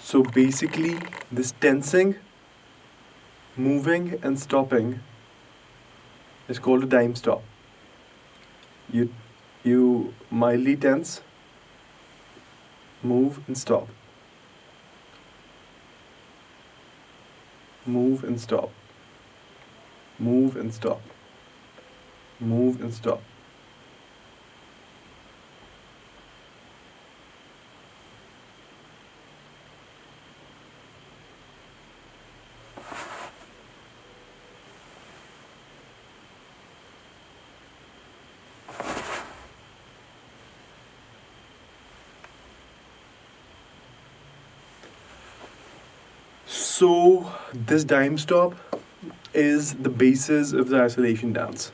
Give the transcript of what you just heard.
So basically, this tensing, moving, and stopping is called a dime stop. You, you mildly tense, move, and stop. Move and stop. Move and stop. Move and stop. So, this dime stop is the basis of the isolation dance.